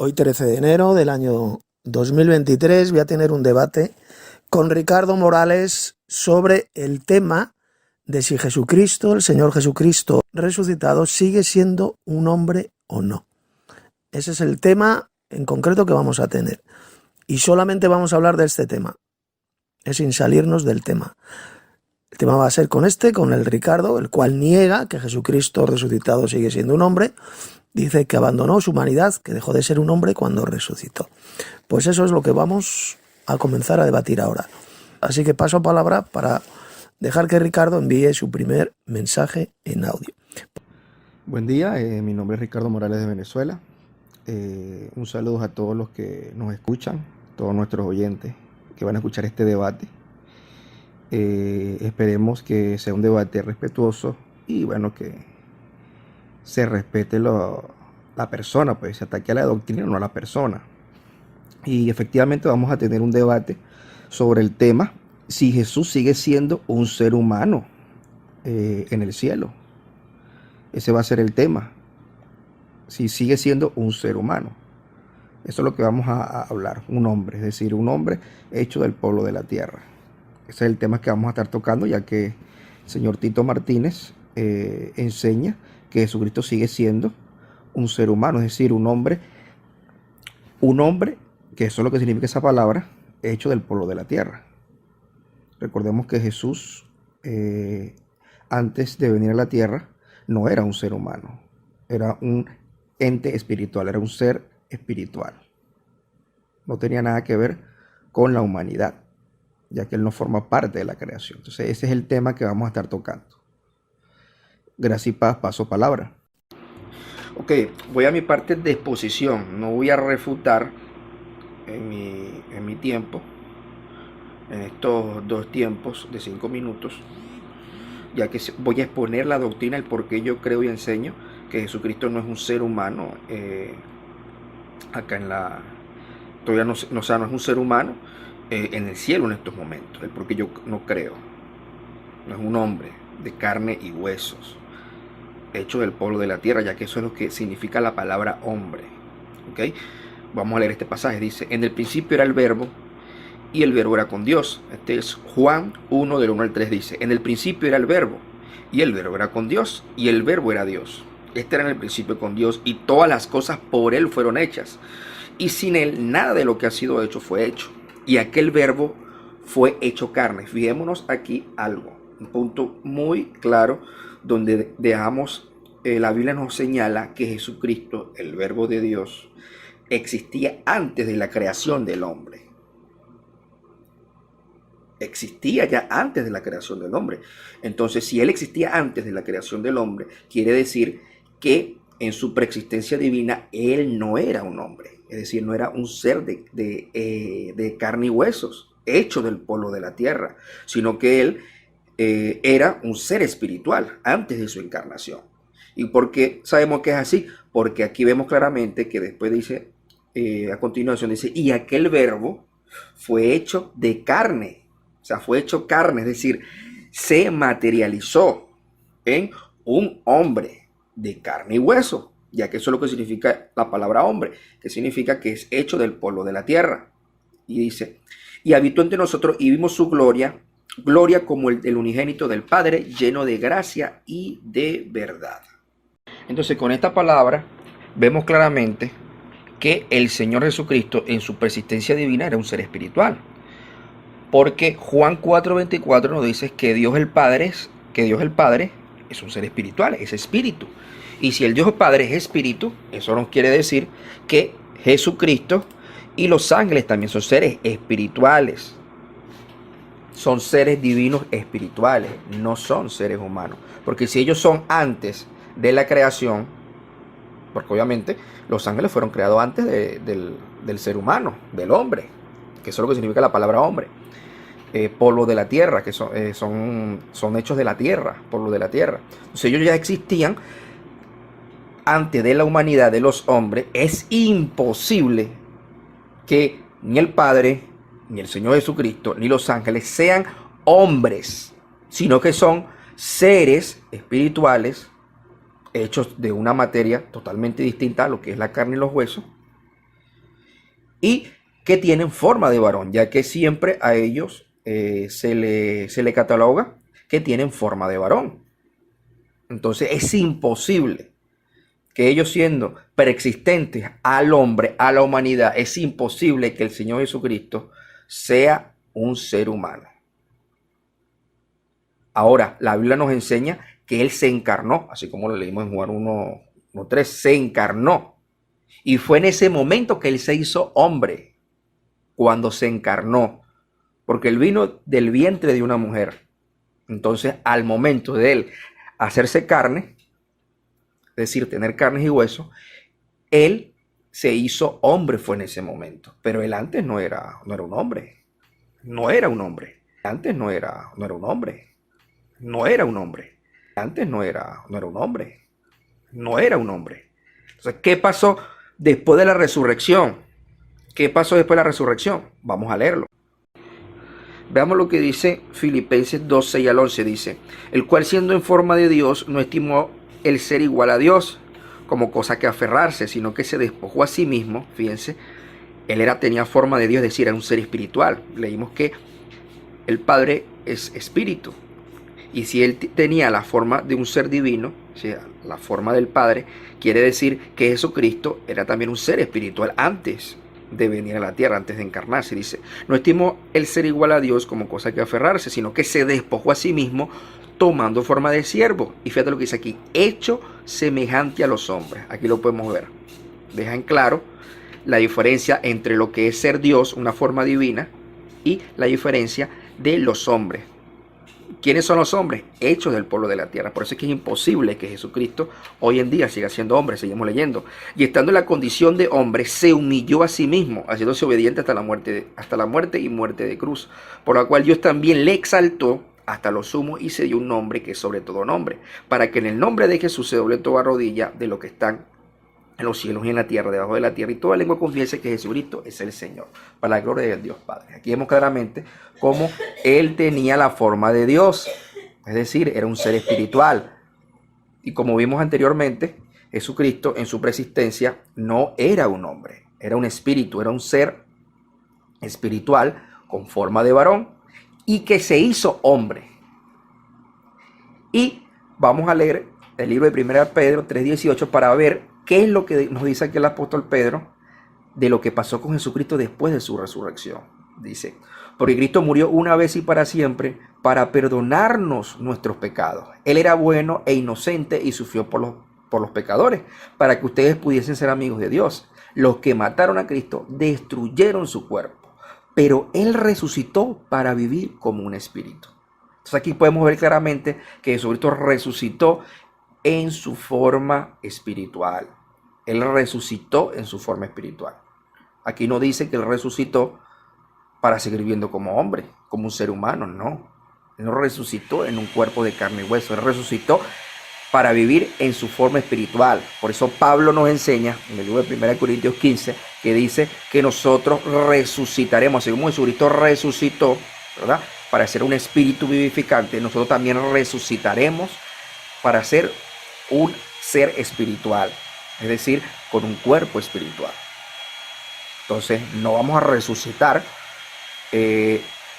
Hoy 13 de enero del año 2023 voy a tener un debate con Ricardo Morales sobre el tema de si Jesucristo, el Señor Jesucristo resucitado, sigue siendo un hombre o no. Ese es el tema en concreto que vamos a tener. Y solamente vamos a hablar de este tema, es sin salirnos del tema. El tema va a ser con el Ricardo, el cual niega que Jesucristo resucitado sigue siendo un hombre. Dice que abandonó su humanidad, que dejó de ser un hombre cuando resucitó. Pues eso es lo que vamos a comenzar a debatir ahora. Así que paso palabra para dejar que Ricardo envíe su primer mensaje en audio. Buen día, mi nombre es Ricardo Morales de Venezuela. Un saludo a todos los que nos escuchan, todos nuestros oyentes que van a escuchar este debate. Esperemos que sea un debate respetuoso y bueno, que se respete la persona, pues se ataque a la doctrina, no a la persona. Y efectivamente vamos a tener un debate sobre el tema si Jesús sigue siendo un ser humano en el cielo. Ese va a ser el tema. Si sigue siendo un ser humano. Eso es lo que vamos a hablar. Un hombre, es decir, un hombre hecho del polvo de la tierra. Ese es el tema que vamos a estar tocando, ya que el señor Tito Martínez enseña que Jesucristo sigue siendo un ser humano, es decir, un hombre, que eso es lo que significa esa palabra, hecho del polvo de la tierra. Recordemos que Jesús, antes de venir a la tierra, no era un ser humano, era un ente espiritual, era un ser espiritual. No tenía nada que ver con la humanidad, ya que él no forma parte de la creación. Entonces ese es el tema que vamos a estar tocando. Gracias y paz, paso palabra. Ok, voy a mi parte de exposición. No voy a refutar en mi tiempo, en estos dos tiempos de 5 minutos, ya que voy a exponer la doctrina, el por qué yo creo y enseño que Jesucristo no es un ser humano acá en la... Todavía no es un ser humano en el cielo en estos momentos, el por qué yo no creo. No es un hombre de carne y huesos, hecho del polvo de la tierra, ya que eso es lo que significa la palabra hombre. ¿Okay? Vamos a leer este pasaje. Dice: en el principio era el verbo, y el verbo era con Dios. Este es Juan 1, del 1 al 3. Dice: en el principio era el verbo, y el verbo era con Dios, y el verbo era Dios. Este era en el principio con Dios, y todas las cosas por él fueron hechas, y sin él nada de lo que ha sido hecho fue hecho. Y aquel verbo fue hecho carne. Fijémonos aquí algo, un punto muy claro, donde dejamos, la Biblia nos señala que Jesucristo, el verbo de Dios, existía antes de la creación del hombre. Existía ya antes de la creación del hombre. Entonces, si él existía antes de la creación del hombre, quiere decir que en su preexistencia divina él no era un hombre, es decir, no era un ser de carne y huesos, hecho del polvo de la tierra, sino que él era un ser espiritual antes de su encarnación. ¿Y por qué sabemos que es así? Porque aquí vemos claramente que después dice, a continuación dice: y aquel verbo fue hecho de carne. O sea, fue hecho carne, es decir, se materializó en un hombre de carne y hueso, ya que eso es lo que significa la palabra hombre, que significa que es hecho del polvo de la tierra. Y dice: y habitó entre nosotros y vimos su gloria, gloria como el del unigénito del Padre, lleno de gracia y de verdad. Entonces, con esta palabra vemos claramente que el Señor Jesucristo en su persistencia divina era un ser espiritual. Porque Juan 4:24 nos dice que Dios el Padre es un ser espiritual, es espíritu. Y si el Dios Padre es espíritu, eso nos quiere decir que Jesucristo y los ángeles también son seres espirituales. Son seres divinos espirituales, no son seres humanos. Porque si ellos son antes de la creación, porque obviamente los ángeles fueron creados antes del ser humano, del hombre, que eso es lo que significa la palabra hombre. Polvo de la tierra, que son hechos de la tierra, polvo de la tierra. Entonces ellos ya existían antes de la humanidad de los hombres. Es imposible que ni el Padre, ni el Señor Jesucristo, ni los ángeles sean hombres, sino que son seres espirituales hechos de una materia totalmente distinta a lo que es la carne y los huesos, y que tienen forma de varón, ya que siempre a ellos se le cataloga que tienen forma de varón. Entonces es imposible que ellos, siendo preexistentes al hombre, a la humanidad, es imposible que el Señor Jesucristo sea un ser humano. Ahora, la Biblia nos enseña que Él se encarnó, así como lo leímos en Juan 1:3, se encarnó. Y fue en ese momento que Él se hizo hombre, cuando se encarnó, porque Él vino del vientre de una mujer. Entonces, al momento de Él hacerse carne, es decir, tener carnes y huesos, Él se hizo hombre, fue en ese momento. Pero Él antes no era un hombre. No era un hombre. Antes no era un hombre. No era un hombre. Antes no era un hombre. No era un hombre. Entonces, ¿qué pasó después de la resurrección? ¿Qué pasó después de la resurrección? Vamos a leerlo. Veamos lo que dice Filipenses 2:6-11. Dice: el cual, siendo en forma de Dios, no estimó el ser igual a Dios como cosa que aferrarse, sino que se despojó a sí mismo. Fíjense, tenía forma de Dios, es decir, era un ser espiritual. Leímos que el Padre es espíritu. Y si Él tenía la forma de un ser divino, o sea, la forma del Padre, quiere decir que Jesucristo era también un ser espiritual antes de venir a la tierra, antes de encarnarse. Dice: no estimó el ser igual a Dios como cosa que aferrarse, sino que se despojó a sí mismo, tomando forma de siervo. Y fíjate lo que dice aquí: hecho semejante a los hombres. Aquí lo podemos ver. Deja en claro la diferencia entre lo que es ser Dios, una forma divina, y la diferencia de los hombres. ¿Quiénes son los hombres? Hechos del polvo de la tierra. Por eso es que es imposible que Jesucristo hoy en día siga siendo hombre. Seguimos leyendo. Y estando en la condición de hombre, se humilló a sí mismo, haciéndose obediente hasta la muerte y muerte de cruz. Por la cual Dios también le exaltó hasta lo sumo y se dio un nombre que es sobre todo nombre, para que en el nombre de Jesús se doble toda rodilla de los que están en los cielos y en la tierra, debajo de la tierra, y toda lengua confiese que Jesucristo es el Señor, para la gloria de Dios Padre. Aquí vemos claramente cómo Él tenía la forma de Dios, es decir, era un ser espiritual. Y como vimos anteriormente, Jesucristo en su preexistencia no era un hombre, era un espíritu, era un ser espiritual con forma de varón y que se hizo hombre. Y vamos a leer el libro de 1 Pedro 3:18 para ver qué es lo que nos dice aquí el apóstol Pedro de lo que pasó con Jesucristo después de su resurrección. Dice: porque Cristo murió una vez y para siempre para perdonarnos nuestros pecados. Él era bueno e inocente y sufrió por los pecadores, para que ustedes pudiesen ser amigos de Dios. Los que mataron a Cristo destruyeron su cuerpo, pero Él resucitó para vivir como un espíritu. Entonces aquí podemos ver claramente que Jesucristo resucitó en su forma espiritual. Él resucitó en su forma espiritual. Aquí no dice que Él resucitó para seguir viviendo como hombre, como un ser humano, no. Él no resucitó en un cuerpo de carne y hueso. Él resucitó para vivir en su forma espiritual. Por eso Pablo nos enseña en el libro de 1 Corintios 15 que dice que nosotros resucitaremos, así como Jesucristo resucitó, ¿verdad?, para ser un espíritu vivificante, nosotros también resucitaremos para ser un ser espiritual, es decir, con un cuerpo espiritual. Entonces no vamos a resucitar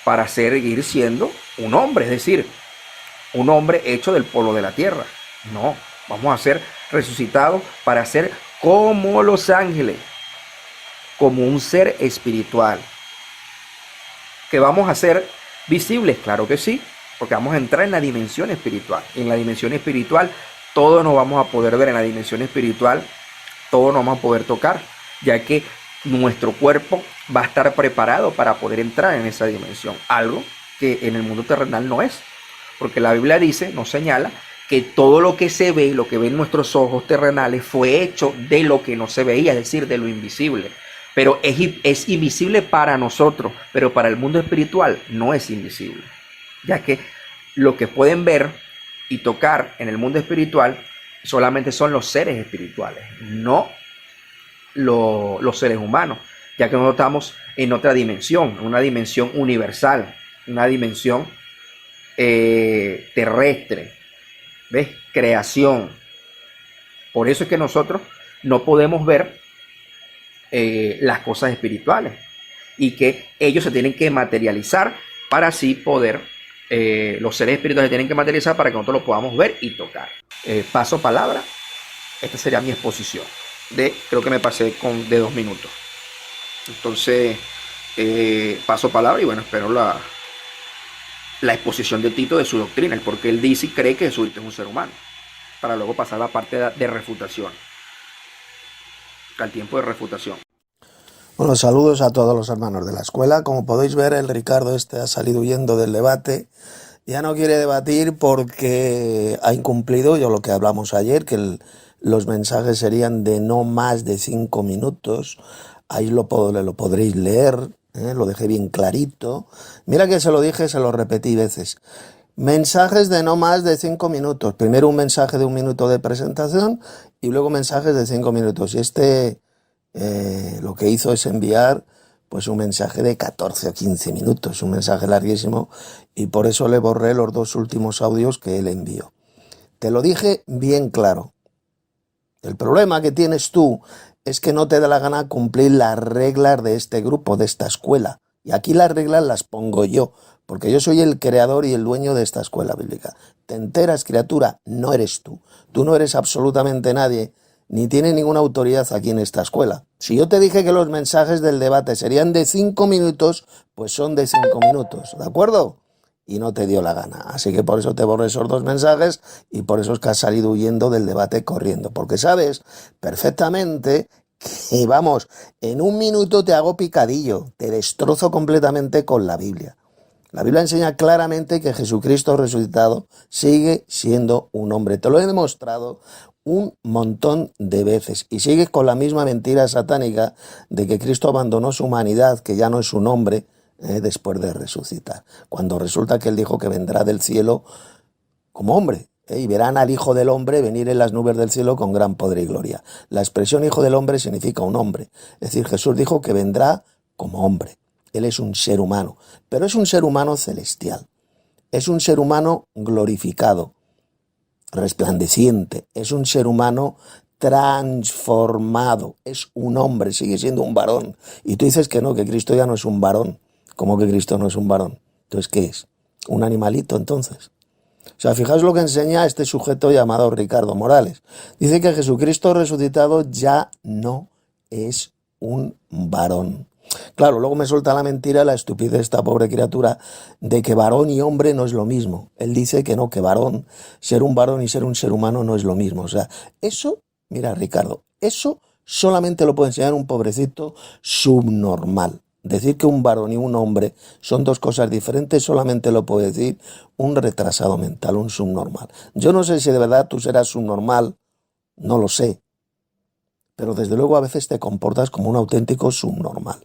para seguir siendo un hombre, es decir, un hombre hecho del polvo de la tierra. No, vamos a ser resucitados para ser como los ángeles, como un ser espiritual. ¿Que vamos a ser visibles? Claro que sí, porque vamos a entrar en la dimensión espiritual. En la dimensión espiritual todo nos vamos a poder ver. En la dimensión espiritual todo nos vamos a poder tocar, ya que nuestro cuerpo va a estar preparado para poder entrar en esa dimensión, algo que en el mundo terrenal no es, porque la Biblia dice, nos señala, que todo lo que se ve, lo que ven nuestros ojos terrenales, fue hecho de lo que no se veía, es decir, de lo invisible. Pero es invisible para nosotros, pero para el mundo espiritual no es invisible, ya que lo que pueden ver y tocar en el mundo espiritual solamente son los seres espirituales, no los seres humanos, ya que nosotros estamos en otra dimensión, una dimensión universal, una dimensión terrestre, ¿ves? Creación. Por eso es que nosotros no podemos ver las cosas espirituales y que ellos se tienen que materializar para así poder, los seres espirituales se tienen que materializar para que nosotros lo podamos ver y tocar. Paso palabra, esta sería mi exposición. Creo que me pasé de 2 minutos. Entonces, paso palabra y bueno, espero la exposición de Tito de su doctrina, el por qué él dice y cree que Jesucristo es un ser humano, para luego pasar a la parte de refutación, al tiempo de refutación. Bueno, saludos a todos los hermanos de la escuela. Como podéis ver, el Ricardo ha salido huyendo del debate. Ya no quiere debatir porque ha incumplido lo que hablamos ayer, que los mensajes serían de no más de 5 minutos. Ahí lo podréis leer, lo dejé bien clarito. Mira que se lo dije, se lo repetí veces. Mensajes de no más de 5 minutos. Primero un mensaje de 1 minuto de presentación y luego mensajes de 5 minutos. Y lo que hizo es enviar pues un mensaje de 14 o 15 minutos, un mensaje larguísimo, y por eso le borré los 2 últimos audios que él envió. Te lo dije bien claro. El problema que tienes tú es que no te da la gana cumplir las reglas de este grupo, de esta escuela. Y aquí las reglas las pongo yo, porque yo soy el creador y el dueño de esta escuela bíblica. ¿Te enteras, criatura? No eres tú. Tú no eres absolutamente nadie, ni tienes ninguna autoridad aquí en esta escuela. Si yo te dije que los mensajes del debate serían de 5 minutos, pues son de 5 minutos, ¿de acuerdo? Y no te dio la gana. Así que por eso te borré esos 2 mensajes y por eso es que has salido huyendo del debate corriendo. Porque sabes perfectamente que, vamos, en 1 minuto te hago picadillo, te destrozo completamente con la Biblia. La Biblia enseña claramente que Jesucristo resucitado sigue siendo un hombre. Te lo he demostrado un montón de veces y sigues con la misma mentira satánica de que Cristo abandonó su humanidad, que ya no es un hombre, después de resucitar, cuando resulta que él dijo que vendrá del cielo como hombre, y verán al Hijo del Hombre venir en las nubes del cielo con gran poder y gloria. La expresión Hijo del Hombre significa un hombre, es decir, Jesús dijo que vendrá como hombre. Él es un ser humano, pero es un ser humano celestial, es un ser humano glorificado, resplandeciente, es un ser humano transformado, es un hombre, sigue siendo un varón. Y tú dices que no, que Cristo ya no es un varón. ¿Cómo que Cristo no es un varón? Entonces, ¿qué es? ¿Un animalito entonces? O sea, fijaos lo que enseña este sujeto llamado Ricardo Morales. Dice que Jesucristo resucitado ya no es un varón. Claro, luego me suelta la mentira, la estupidez de esta pobre criatura, de que varón y hombre no es lo mismo. Él dice que no, que ser un varón y ser un ser humano no es lo mismo. O sea, eso, mira Ricardo, eso solamente lo puede enseñar un pobrecito subnormal. Decir que un varón y un hombre son 2 cosas diferentes solamente lo puede decir un retrasado mental, un subnormal. Yo no sé si de verdad tú serás subnormal, no lo sé, pero desde luego a veces te comportas como un auténtico subnormal,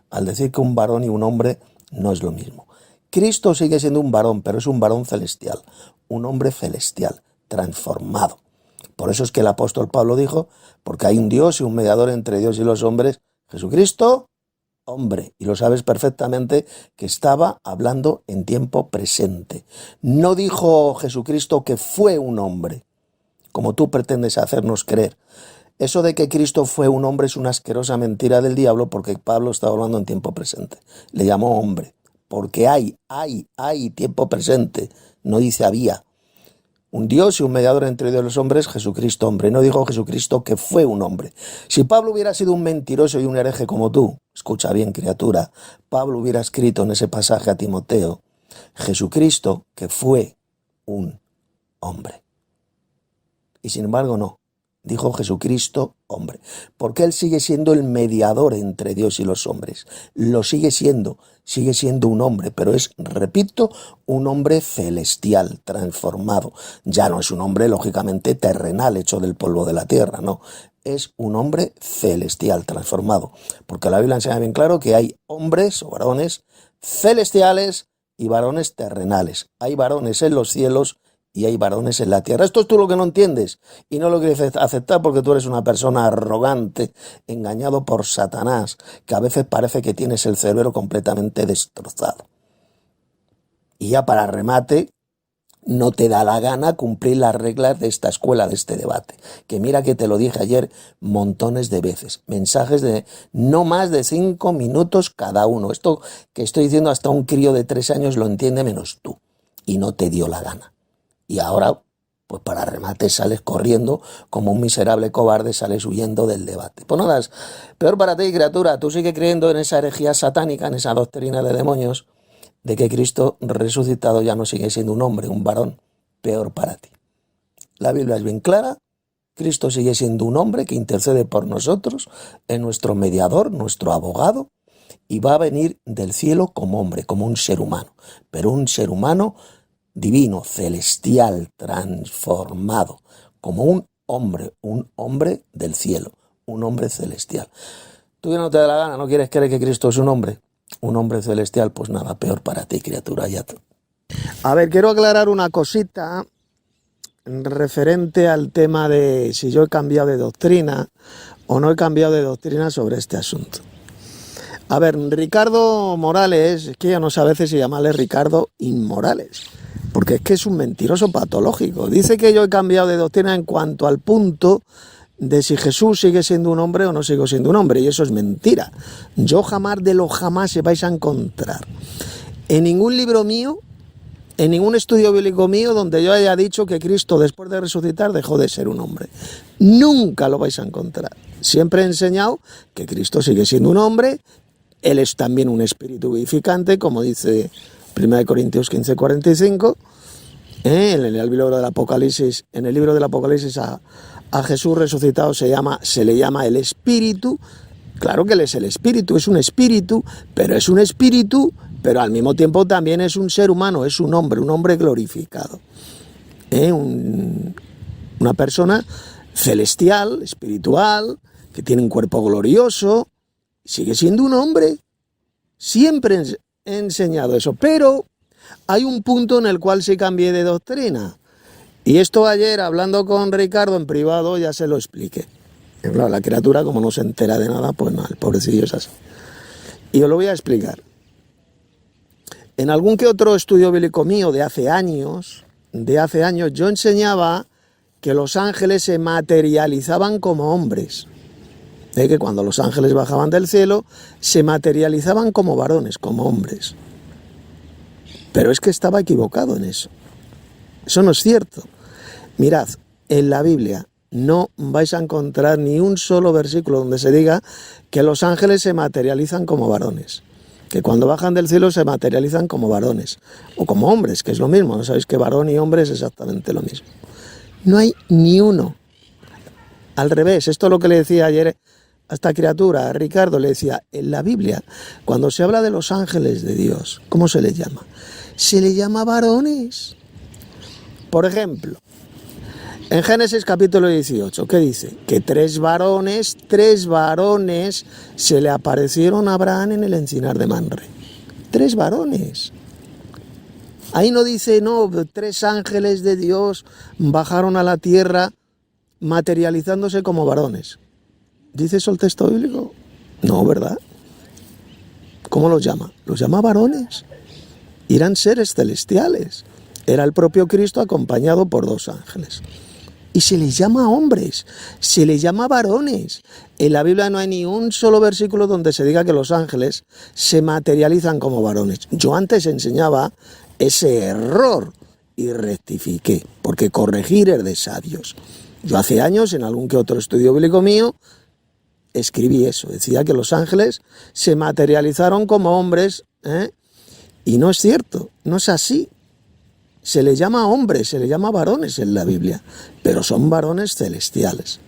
al decir que un varón y un hombre no es lo mismo. Cristo sigue siendo un varón, pero es un varón celestial, un hombre celestial, transformado. Por eso es que el apóstol Pablo dijo, porque hay un Dios y un mediador entre Dios y los hombres, Jesucristo, hombre, y lo sabes perfectamente que estaba hablando en tiempo presente. No dijo Jesucristo que fue un hombre, como tú pretendes hacernos creer. Eso de que Cristo fue un hombre es una asquerosa mentira del diablo, porque Pablo estaba hablando en tiempo presente. Le llamó hombre, porque hay tiempo presente, no dice había. Un Dios y un mediador entre Dios y los hombres, Jesucristo hombre. No dijo Jesucristo que fue un hombre. Si Pablo hubiera sido un mentiroso y un hereje como tú, escucha bien, criatura, Pablo hubiera escrito en ese pasaje a Timoteo, Jesucristo que fue un hombre. Y sin embargo no, dijo Jesucristo hombre, porque él sigue siendo el mediador entre Dios y los hombres. Lo sigue siendo un hombre, pero es, repito, un hombre celestial, transformado. Ya no es un hombre, lógicamente, terrenal, hecho del polvo de la tierra, no. Es un hombre celestial, transformado. Porque la Biblia enseña bien claro que hay hombres o varones celestiales y varones terrenales. Hay varones en los cielos y hay varones en la tierra. Esto es tú lo que no entiendes y no lo quieres aceptar porque tú eres una persona arrogante, engañado por Satanás, que a veces parece que tienes el cerebro completamente destrozado. Y ya para remate, no te da la gana cumplir las reglas de esta escuela, de este debate. Que mira que te lo dije ayer montones de veces. Mensajes de no más de 5 minutos cada uno. Esto que estoy diciendo hasta un crío de 3 años lo entiende menos tú. Y no te dio la gana. Y ahora, pues para remate sales corriendo como un miserable cobarde, sales huyendo del debate. Pues nada, peor para ti, criatura. Tú sigues creyendo en esa herejía satánica, en esa doctrina de demonios, de que Cristo resucitado ya no sigue siendo un hombre, un varón. Peor para ti. La Biblia es bien clara. Cristo sigue siendo un hombre que intercede por nosotros, es nuestro mediador, nuestro abogado, y va a venir del cielo como hombre, como un ser humano, pero un ser humano divino, celestial, transformado, como un hombre del cielo, un hombre celestial. Tú ya no te da la gana, no quieres creer que Cristo es un hombre celestial, pues nada, peor para ti, criatura. Ya tú. A ver, quiero aclarar una cosita referente al tema de si yo he cambiado de doctrina o no he cambiado de doctrina sobre este asunto. A ver, Ricardo Morales, es que ya no sé a veces si llamarle Ricardo Inmorales, porque es que es un mentiroso patológico. Dice que yo he cambiado de doctrina en cuanto al punto de si Jesús sigue siendo un hombre o no sigue siendo un hombre, y eso es mentira. Yo jamás de lo jamás se vais a encontrar en ningún libro mío, en ningún estudio bíblico mío, donde yo haya dicho que Cristo después de resucitar dejó de ser un hombre. Nunca lo vais a encontrar. Siempre he enseñado que Cristo sigue siendo un hombre. Él es también un espíritu vivificante, como dice 1 Corintios 15:45. En el libro del Apocalipsis, a Jesús resucitado se le llama el Espíritu. Claro que Él es el Espíritu, es un espíritu, pero al mismo tiempo también es un ser humano, es un hombre glorificado. Una persona celestial, espiritual, que tiene un cuerpo glorioso, sigue siendo un hombre. Siempre he enseñado eso, pero hay un punto en el cual sí cambié de doctrina. Y esto ayer, hablando con Ricardo en privado, ya se lo expliqué. Y claro, la criatura, como no se entera de nada, pues no, el pobrecillo es así. Y os lo voy a explicar. En algún que otro estudio bíblico mío de hace años, yo enseñaba que los ángeles se materializaban como hombres. Que cuando los ángeles bajaban del cielo, se materializaban como varones, como hombres. Pero es que estaba equivocado en eso. Eso no es cierto. Mirad, en la Biblia no vais a encontrar ni un solo versículo donde se diga que los ángeles se materializan como varones. Que cuando bajan del cielo se materializan como varones. O como hombres, que es lo mismo. ¿No sabéis que varón y hombre es exactamente lo mismo? No hay ni uno. Al revés, esto es lo que le decía ayer a esta criatura, a Ricardo, le decía, en la Biblia, cuando se habla de los ángeles de Dios, ¿cómo se les llama? Se les llama varones. Por ejemplo, en Génesis capítulo 18, ¿qué dice? Que tres varones se le aparecieron a Abraham en el encinar de Mamre. 3 varones. Ahí no dice, no, 3 ángeles de Dios bajaron a la tierra materializándose como varones. ¿Dice eso el texto bíblico? No, ¿verdad? ¿Cómo los llama? Los llama varones. Eran seres celestiales. Era el propio Cristo acompañado por 2 ángeles. Y se les llama hombres, se les llama varones. En la Biblia no hay ni un solo versículo donde se diga que los ángeles se materializan como varones. Yo antes enseñaba ese error y rectifiqué, porque corregir es de sabios. Yo hace años, en algún que otro estudio bíblico mío, escribí eso. Decía que los ángeles se materializaron como hombres, y no es cierto, no es así. Se le llama hombres, se le llama varones en la Biblia, pero son varones celestiales.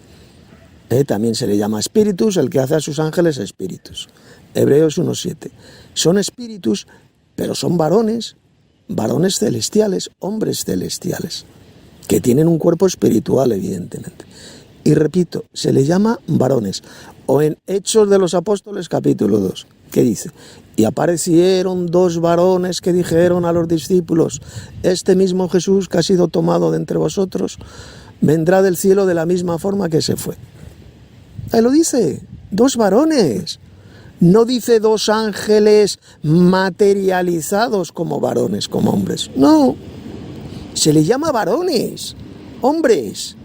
También se le llama espíritus, el que hace a sus ángeles espíritus. Hebreos 1:7. Son espíritus, pero son varones celestiales, hombres celestiales, que tienen un cuerpo espiritual, evidentemente. Y repito, se le llama varones. O en Hechos de los Apóstoles, capítulo 2, ¿qué dice? Y aparecieron 2 varones que dijeron a los discípulos, este mismo Jesús que ha sido tomado de entre vosotros, vendrá del cielo de la misma forma que se fue. Ahí lo dice, 2 varones. No dice 2 ángeles materializados como varones, como hombres. No. Se les llama varones, hombres.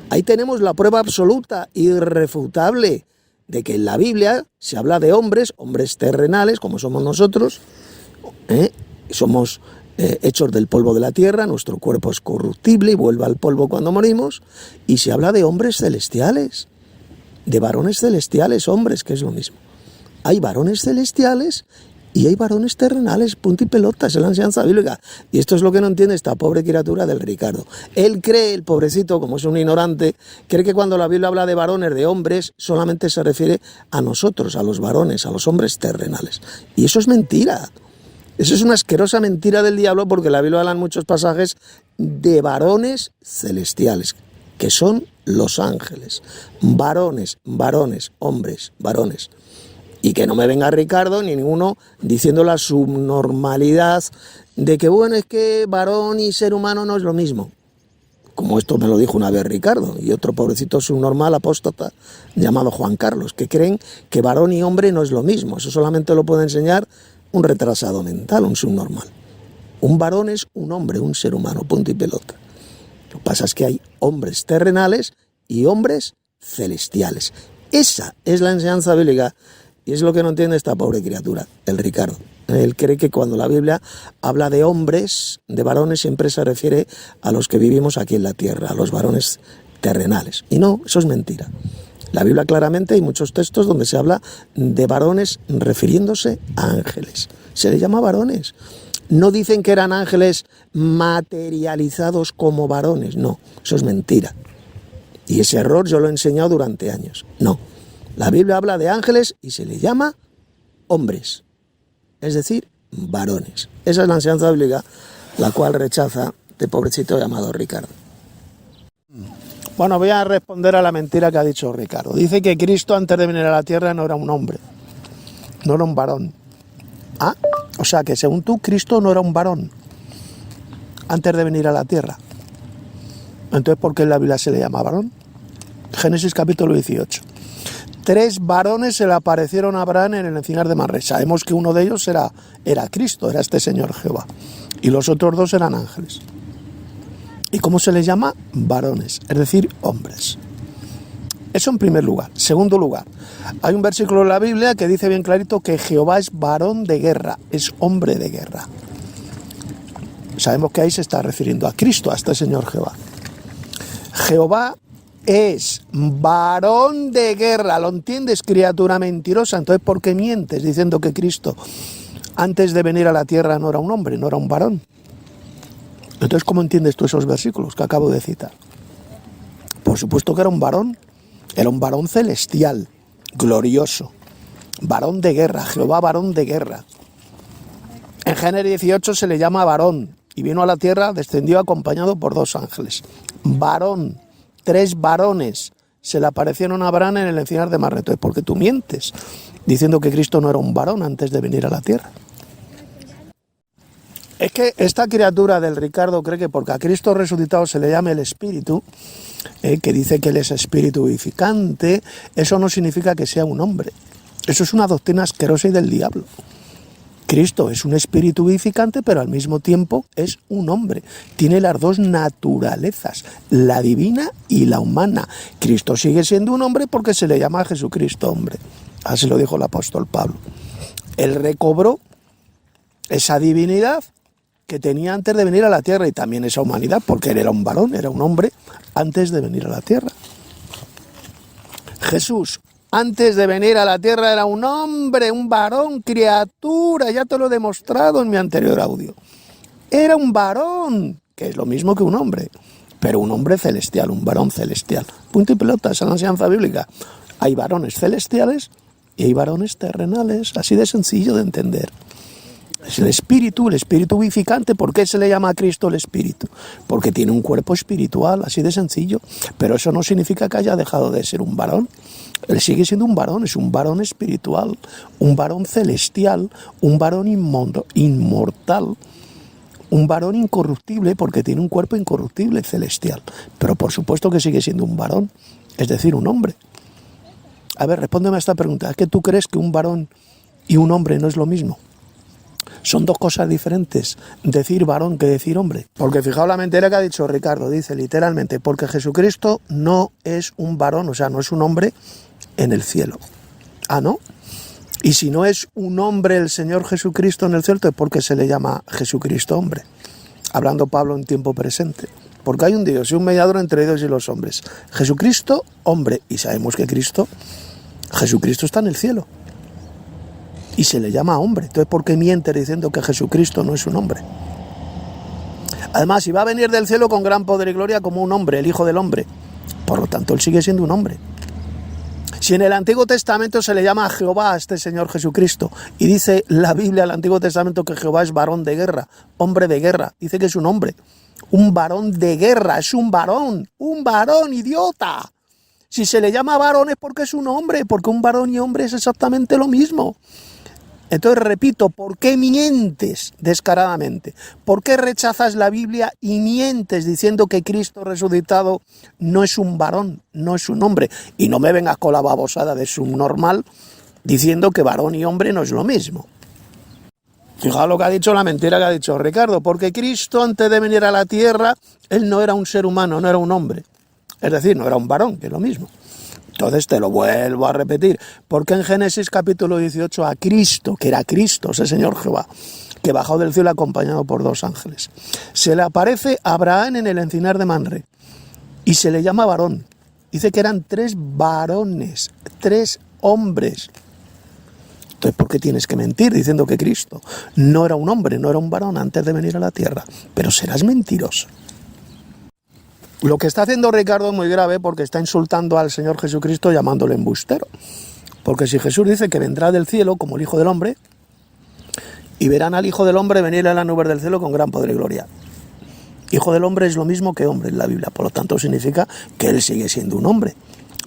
Ahí tenemos la prueba absoluta, irrefutable, de que en la Biblia se habla de hombres, hombres terrenales, como somos nosotros, somos hechos del polvo de la tierra, nuestro cuerpo es corruptible y vuelve al polvo cuando morimos, y se habla de hombres celestiales, de varones celestiales, hombres, que es lo mismo. Hay varones celestiales y hay varones terrenales, punto y pelota, es la enseñanza bíblica. Y esto es lo que no entiende esta pobre criatura del Ricardo. Él cree, el pobrecito, como es un ignorante, cree que cuando la Biblia habla de varones, de hombres, solamente se refiere a nosotros, a los varones, a los hombres terrenales. Y eso es mentira. Eso es una asquerosa mentira del diablo, porque la Biblia habla en muchos pasajes de varones celestiales, que son los ángeles. Varones, varones, hombres, varones. Y que no me venga Ricardo ni ninguno diciendo la subnormalidad de que, bueno, es que varón y ser humano no es lo mismo. Como esto me lo dijo una vez Ricardo y otro pobrecito subnormal apóstata llamado Juan Carlos, que creen que varón y hombre no es lo mismo. Eso solamente lo puede enseñar un retrasado mental, un subnormal. Un varón es un hombre, un ser humano, punto y pelota. Lo que pasa es que hay hombres terrenales y hombres celestiales. Esa es la enseñanza bíblica y es lo que no entiende esta pobre criatura, el Ricardo. Él cree que cuando la Biblia habla de hombres, de varones, siempre se refiere a los que vivimos aquí en la tierra, a los varones terrenales. Y no, eso es mentira. La Biblia claramente hay muchos textos donde se habla de varones refiriéndose a ángeles. Se les llama varones. No dicen que eran ángeles materializados como varones. No, eso es mentira. Y ese error yo lo he enseñado durante años. No, la Biblia habla de ángeles y se les llama hombres. Es decir, varones. Esa es la enseñanza bíblica, la cual rechaza este pobrecito llamado Ricardo. Bueno, voy a responder a la mentira que ha dicho Ricardo. Dice que Cristo antes de venir a la tierra no era un hombre, no era un varón. Ah, o sea que según tú, Cristo no era un varón antes de venir a la tierra. Entonces, ¿por qué en la Biblia se le llama varón? Génesis capítulo 18. 3 varones se le aparecieron a Abraham en el encinar de Mamre. Sabemos que uno de ellos era Cristo, era este señor Jehová. Y los otros 2 eran ángeles. ¿Y cómo se les llama? Varones, es decir, hombres. Eso en primer lugar. Segundo lugar, hay un versículo en la Biblia que dice bien clarito que Jehová es varón de guerra, es hombre de guerra. Sabemos que ahí se está refiriendo a Cristo, a este señor Jehová. Jehová es varón de guerra, ¿lo entiendes, criatura mentirosa? Entonces, ¿por qué mientes diciendo que Cristo antes de venir a la tierra no era un hombre, no era un varón? Entonces, ¿cómo entiendes tú esos versículos que acabo de citar? Por supuesto que era un varón celestial, glorioso, varón de guerra, Jehová varón de guerra. En Génesis 18 se le llama varón y vino a la tierra, descendió acompañado por 2 ángeles. Varón. 3 varones se le aparecieron a Abraham en el encinar de Mamre. Entonces, ¿por qué tú mientes diciendo que Cristo no era un varón antes de venir a la tierra? Es que esta criatura del Ricardo cree que porque a Cristo resucitado se le llame el Espíritu, que dice que Él es espíritu vivificante, eso no significa que sea un hombre. Eso es una doctrina asquerosa y del diablo. Cristo es un espíritu vivificante, pero al mismo tiempo es un hombre. Tiene las 2 naturalezas, la divina y la humana. Cristo sigue siendo un hombre porque se le llama a Jesucristo hombre. Así lo dijo el apóstol Pablo. Él recobró esa divinidad que tenía antes de venir a la tierra y también esa humanidad, porque él era un varón, era un hombre antes de venir a la tierra. Jesús, antes de venir a la tierra, era un hombre, un varón, criatura, ya te lo he demostrado en mi anterior audio. Era un varón, que es lo mismo que un hombre, pero un hombre celestial, un varón celestial. Punto y pelota, esa es la enseñanza bíblica. Hay varones celestiales y hay varones terrenales, así de sencillo de entender. Es el espíritu vivificante. ¿Por qué se le llama a Cristo el espíritu? Porque tiene un cuerpo espiritual, así de sencillo. Pero eso no significa que haya dejado de ser un varón. Él sigue siendo un varón, es un varón espiritual, un varón celestial, un varón inmortal, un varón incorruptible, porque tiene un cuerpo incorruptible, celestial. Pero por supuesto que sigue siendo un varón, es decir, un hombre. A ver, respóndeme a esta pregunta. ¿Es que tú crees que un varón y un hombre no es lo mismo? Son dos cosas diferentes, decir varón que decir hombre. Porque fijaos la mentira que ha dicho Ricardo, dice literalmente, porque Jesucristo no es un varón, o sea, no es un hombre en el cielo. Ah, ¿no? Y si no es un hombre el Señor Jesucristo en el cielo, es porque se le llama Jesucristo hombre. Hablando Pablo en tiempo presente. Porque hay un Dios y un mediador entre Dios y los hombres. Jesucristo, hombre. Y sabemos que Jesucristo está en el cielo. Y se le llama hombre. Entonces, ¿por qué miente diciendo que Jesucristo no es un hombre? Además, si va a venir del cielo con gran poder y gloria como un hombre, el Hijo del Hombre. Por lo tanto, él sigue siendo un hombre. Si en el Antiguo Testamento se le llama a Jehová a este Señor Jesucristo, y dice la Biblia del Antiguo Testamento que Jehová es varón de guerra, hombre de guerra, dice que es un hombre, un varón de guerra, es un varón, idiota. Si se le llama varón es porque es un hombre, porque un varón y hombre es exactamente lo mismo. Entonces repito, ¿por qué mientes descaradamente? ¿Por qué rechazas la Biblia y mientes diciendo que Cristo resucitado no es un varón, no es un hombre? Y no me vengas con la babosada de subnormal diciendo que varón y hombre no es lo mismo. Fijaos lo que ha dicho, la mentira que ha dicho Ricardo, porque Cristo antes de venir a la tierra, él no era un ser humano, no era un hombre. Es decir, no era un varón, que es lo mismo. Entonces te lo vuelvo a repetir, porque en Génesis capítulo 18 a Cristo, que era Cristo, ese Señor Jehová, que bajó del cielo acompañado por 2 ángeles, se le aparece a Abraham en el encinar de Manre y se le llama varón. Dice que eran 3 varones, 3 hombres. Entonces, ¿por qué tienes que mentir diciendo que Cristo no era un hombre, no era un varón antes de venir a la tierra? Pero serás mentiroso. Lo que está haciendo Ricardo es muy grave porque está insultando al Señor Jesucristo llamándole embustero. Porque si Jesús dice que vendrá del cielo como el Hijo del Hombre, y verán al Hijo del Hombre venir a la nube del cielo con gran poder y gloria. Hijo del Hombre es lo mismo que hombre en la Biblia, por lo tanto significa que él sigue siendo un hombre.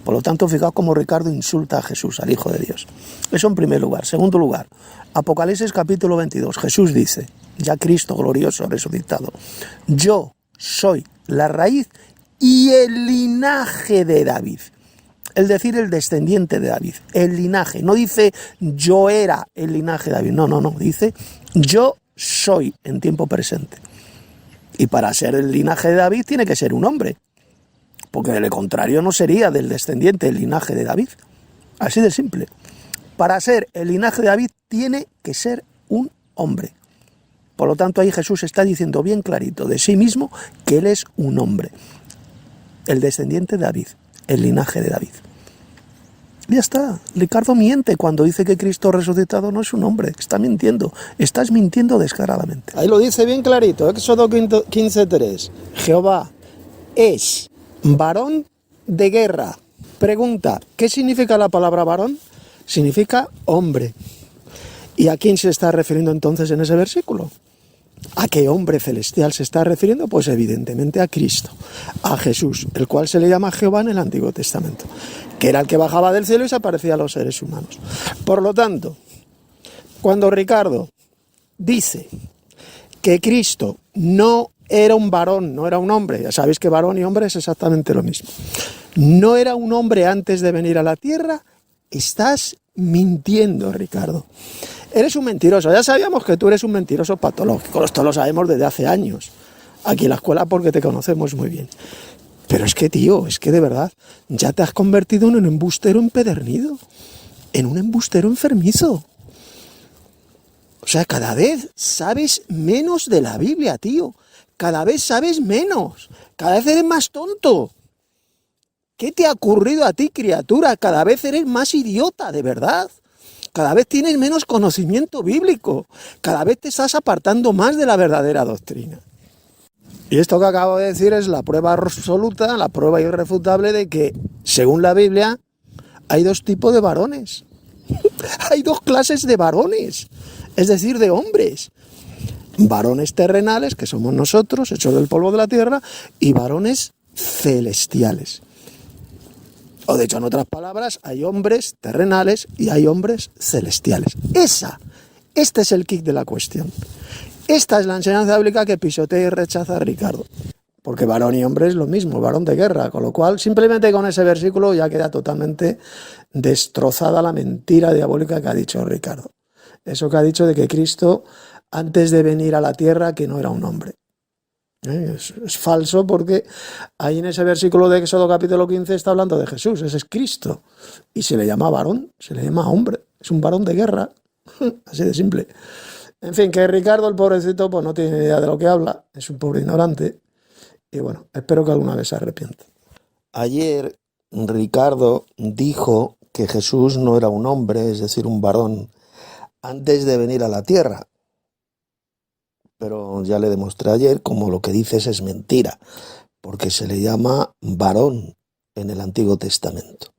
Por lo tanto, fijaos cómo Ricardo insulta a Jesús, al Hijo de Dios. Eso en primer lugar. Segundo lugar, Apocalipsis capítulo 22. Jesús dice, ya Cristo glorioso, resucitado, yo soy la raíz y el linaje de David. Es decir, el descendiente de David, el linaje. No dice yo era el linaje de David, no, dice yo soy en tiempo presente. Y para ser el linaje de David tiene que ser un hombre, porque de lo contrario no sería del descendiente del linaje de David. Así de simple. Para ser el linaje de David tiene que ser un hombre. Por lo tanto, ahí Jesús está diciendo bien clarito de sí mismo que él es un hombre. El descendiente de David, el linaje de David. Ya está. Ricardo miente cuando dice que Cristo resucitado no es un hombre. Está mintiendo. Estás mintiendo descaradamente. Ahí lo dice bien clarito. Éxodo 15:3. Jehová es varón de guerra. Pregunta, ¿qué significa la palabra varón? Significa hombre. ¿Y a quién se está refiriendo entonces en ese versículo? ¿A qué hombre celestial se está refiriendo? Pues evidentemente a Cristo, a Jesús, el cual se le llama Jehová en el Antiguo Testamento, que era el que bajaba del cielo y se aparecía a los seres humanos. Por lo tanto, cuando Ricardo dice que Cristo no era un varón, no era un hombre, ya sabéis que varón y hombre es exactamente lo mismo, no era un hombre antes de venir a la tierra, estás mintiendo, Ricardo. Eres un mentiroso. Ya sabíamos que tú eres un mentiroso patológico. Esto lo sabemos desde hace años. Aquí en la escuela porque te conocemos muy bien. Pero es que, tío, es que de verdad ya te has convertido en un embustero empedernido. En un embustero enfermizo. O sea, cada vez sabes menos de la Biblia, tío. Cada vez sabes menos. Cada vez eres más tonto. ¿Qué te ha ocurrido a ti, criatura? Cada vez eres más idiota, de verdad. Cada vez tienes menos conocimiento bíblico. Cada vez te estás apartando más de la verdadera doctrina. Y esto que acabo de decir es la prueba absoluta, la prueba irrefutable de que, según la Biblia, hay 2 tipos de varones. Hay 2 clases de varones, es decir, de hombres. Varones terrenales, que somos nosotros, hechos del polvo de la tierra, y varones celestiales. O dicho en otras palabras, hay hombres terrenales y hay hombres celestiales. Este es el kit de la cuestión. Esta es la enseñanza bíblica que pisotea y rechaza a Ricardo. Porque varón y hombre es lo mismo, varón de guerra. Con lo cual, simplemente con ese versículo ya queda totalmente destrozada la mentira diabólica que ha dicho Ricardo. Eso que ha dicho de que Cristo antes de venir a la tierra que no era un hombre. Es falso porque ahí en ese versículo de Éxodo capítulo 15 está hablando de Jesús, ese es Cristo, y se le llama varón, se le llama hombre, es un varón de guerra, así de simple. En fin, que Ricardo, el pobrecito, pues no tiene idea de lo que habla, es un pobre ignorante, y bueno, espero que alguna vez se arrepienta. Ayer Ricardo dijo que Jesús no era un hombre, es decir, un varón, antes de venir a la tierra. Pero ya le demostré ayer como lo que dices es mentira, porque se le llama varón en el Antiguo Testamento.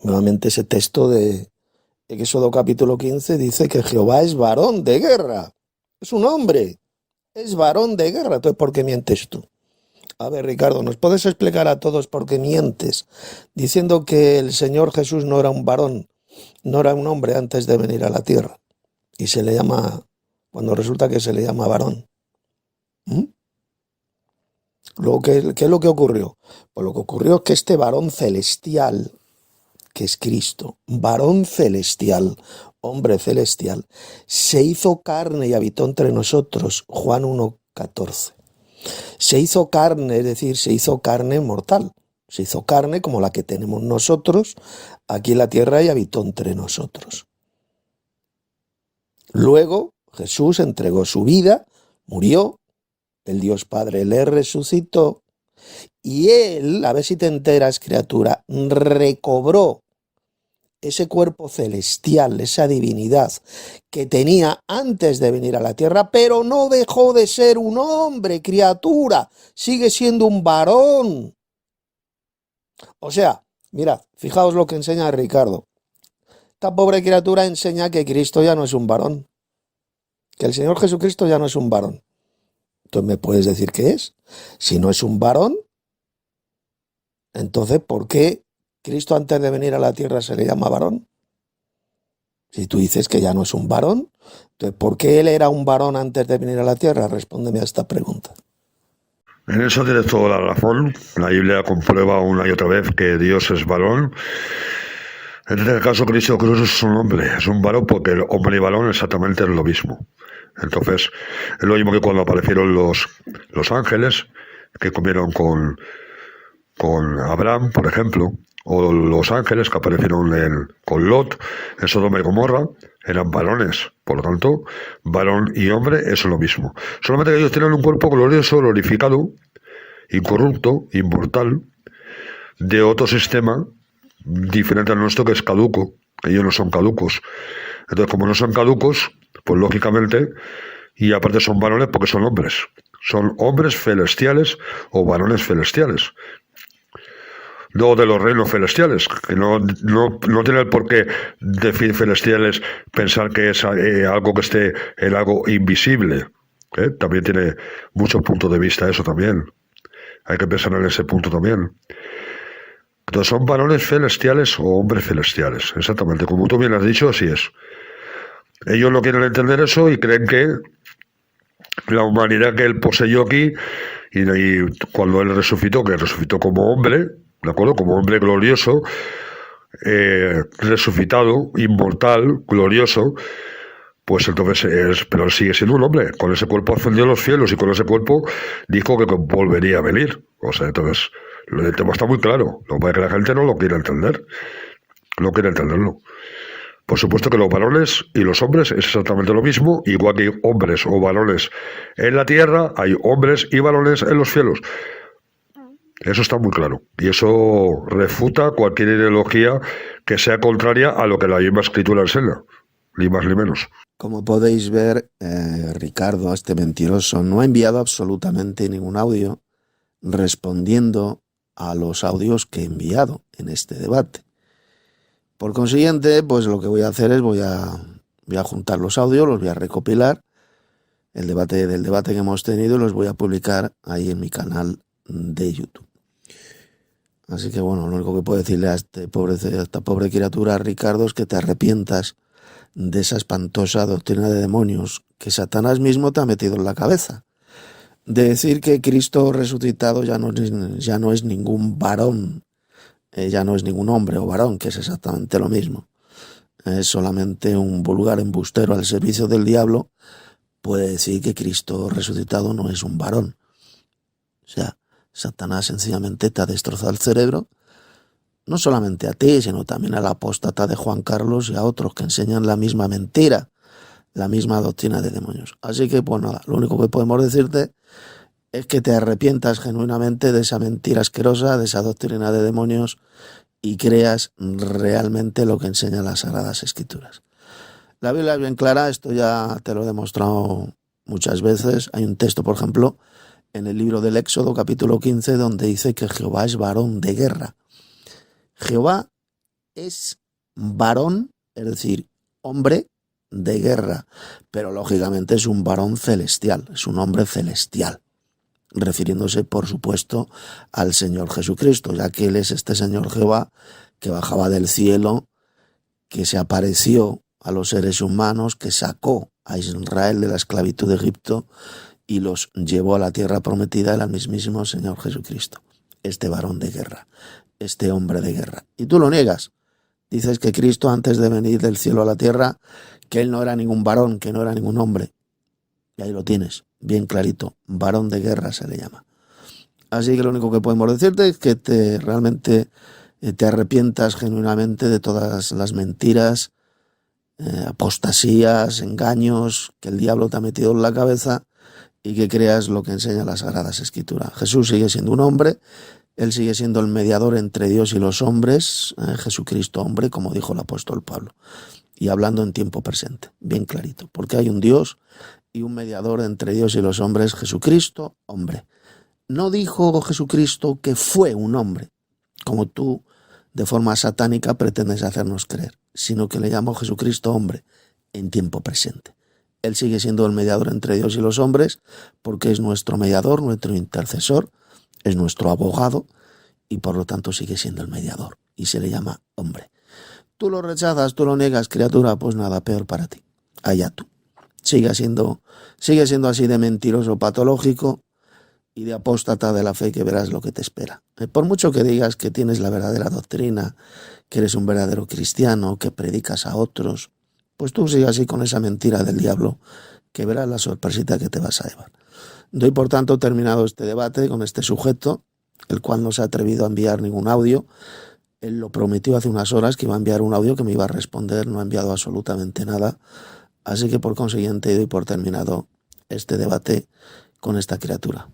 Nuevamente ese texto de Éxodo capítulo 15 dice que Jehová es varón de guerra, es un hombre, es varón de guerra. Entonces, ¿por qué mientes tú? A ver, Ricardo, ¿nos puedes explicar a todos por qué mientes diciendo que el Señor Jesús no era un varón, no era un hombre antes de venir a la tierra? Y se le llama, cuando resulta que se le llama varón. ¿Qué es lo que ocurrió? Pues lo que ocurrió es que este varón celestial, que es Cristo, varón celestial, hombre celestial, se hizo carne y habitó entre nosotros, Juan 1:14. Se hizo carne, es decir, se hizo carne mortal, se hizo carne como la que tenemos nosotros aquí en la tierra y habitó entre nosotros. Luego Jesús entregó su vida, murió, el Dios Padre le resucitó y él, a ver si te enteras, criatura, recobró ese cuerpo celestial, esa divinidad que tenía antes de venir a la tierra, pero no dejó de ser un hombre, criatura, sigue siendo un varón. O sea, mirad, fijaos lo que enseña Ricardo. Esta pobre criatura enseña que Cristo ya no es un varón, que el Señor Jesucristo ya no es un varón. Entonces, ¿me puedes decir qué es? Si no es un varón, entonces, ¿por qué Cristo antes de venir a la tierra se le llama varón? Si tú dices que ya no es un varón, entonces, ¿por qué él era un varón antes de venir a la tierra? Respóndeme a esta pregunta. En eso tienes toda la razón. La Biblia comprueba una y otra vez que Dios es varón. En este caso, Cristo Cruz es un hombre, es un varón porque el hombre y varón exactamente es lo mismo. Entonces, es lo mismo que cuando aparecieron los ángeles que comieron con Abraham, por ejemplo, o los ángeles que aparecieron con Lot en Sodoma y Gomorra, eran varones. Por lo tanto, varón y hombre es lo mismo. Solamente que ellos tienen un cuerpo glorioso, glorificado, incorrupto, inmortal, de otro sistema diferente al nuestro, que es caduco. Ellos no son caducos. Entonces, como no son caducos, pues lógicamente, y aparte son varones porque son hombres. Son hombres celestiales o varones celestiales. No de los reinos celestiales, que no tiene el porqué decir celestiales, pensar que es algo que esté en algo invisible. También tiene muchos puntos de vista eso también. Hay que pensar en ese punto también. Entonces son varones celestiales o hombres celestiales, exactamente, como tú bien has dicho, así es. Ellos no quieren entender eso y creen que la humanidad que él poseyó aquí, y cuando él resucitó, que resucitó como hombre, ¿de acuerdo? Como hombre glorioso, resucitado, inmortal, glorioso, pues entonces pero él sigue siendo un hombre. Con ese cuerpo ascendió a los cielos y con ese cuerpo dijo que volvería a venir. O sea, entonces el tema está muy claro. Lo que pasa es que la gente no lo quiere entender. No quiere entenderlo. Por supuesto que los varones y los hombres es exactamente lo mismo. Igual que hay hombres o varones en la tierra, hay hombres y varones en los cielos. Eso está muy claro. Y eso refuta cualquier ideología que sea contraria a lo que la misma escritura enseña. Ni más ni menos. Como podéis ver, Ricardo, este mentiroso, no ha enviado absolutamente ningún audio respondiendo a los audios que he enviado en este debate. Por consiguiente, pues lo que voy a hacer es voy a juntar los audios, los voy a recopilar, del debate que hemos tenido, y los voy a publicar ahí en mi canal de YouTube. Así que bueno, lo único que puedo decirle a esta pobre criatura, Ricardo, es que te arrepientas de esa espantosa doctrina de demonios que Satanás mismo te ha metido en la cabeza. De decir que Cristo resucitado ya no es ningún varón, ya no es ningún hombre o varón, que es exactamente lo mismo. Es solamente un vulgar embustero al servicio del diablo, puede decir que Cristo resucitado no es un varón. O sea, Satanás sencillamente te ha destrozado el cerebro, no solamente a ti, sino también al apóstata de Juan Carlos y a otros que enseñan la misma mentira, la misma doctrina de demonios. Así que, pues nada, lo único que podemos decirte es que te arrepientas genuinamente de esa mentira asquerosa, de esa doctrina de demonios, y creas realmente lo que enseñan las Sagradas Escrituras. La Biblia es bien clara, esto ya te lo he demostrado muchas veces. Hay un texto, por ejemplo, en el libro del Éxodo, capítulo 15, donde dice que Jehová es varón de guerra. Jehová es varón, es decir, hombre de guerra, pero lógicamente es un varón celestial, es un hombre celestial, refiriéndose, por supuesto, al Señor Jesucristo, ya que Él es este Señor Jehová que bajaba del cielo, que se apareció a los seres humanos, que sacó a Israel de la esclavitud de Egipto y los llevó a la tierra prometida, el mismísimo Señor Jesucristo, este varón de guerra, este hombre de guerra. Y tú lo niegas. Dices que Cristo, antes de venir del cielo a la tierra, que Él no era ningún varón, que no era ningún hombre. Y ahí lo tienes, bien clarito, varón de guerra se le llama. Así que lo único que podemos decirte es que realmente te arrepientas genuinamente de todas las mentiras, apostasías, engaños que el diablo te ha metido en la cabeza, y que creas lo que enseña las Sagradas Escrituras. Jesús sigue siendo un hombre, Él sigue siendo el mediador entre Dios y los hombres, Jesucristo hombre, como dijo el apóstol Pablo, y hablando en tiempo presente, bien clarito, porque hay un Dios y un mediador entre Dios y los hombres, Jesucristo hombre. No dijo Jesucristo que fue un hombre, como tú de forma satánica pretendes hacernos creer, sino que le llamó Jesucristo hombre en tiempo presente. Él sigue siendo el mediador entre Dios y los hombres, porque es nuestro mediador, nuestro intercesor, es nuestro abogado, y por lo tanto sigue siendo el mediador, y se le llama hombre. Tú lo rechazas, tú lo niegas, criatura, pues nada, peor para ti. Allá tú. Sigue siendo así de mentiroso patológico y de apóstata de la fe, que verás lo que te espera. Por mucho que digas que tienes la verdadera doctrina, que eres un verdadero cristiano, que predicas a otros, pues tú sigue así con esa mentira del diablo, que verás la sorpresita que te vas a llevar. Doy por tanto terminado este debate con este sujeto, el cual no se ha atrevido a enviar ningún audio. Él lo prometió hace unas horas que iba a enviar un audio, que me iba a responder, no ha enviado absolutamente nada. Así que por consiguiente doy por terminado este debate con esta criatura.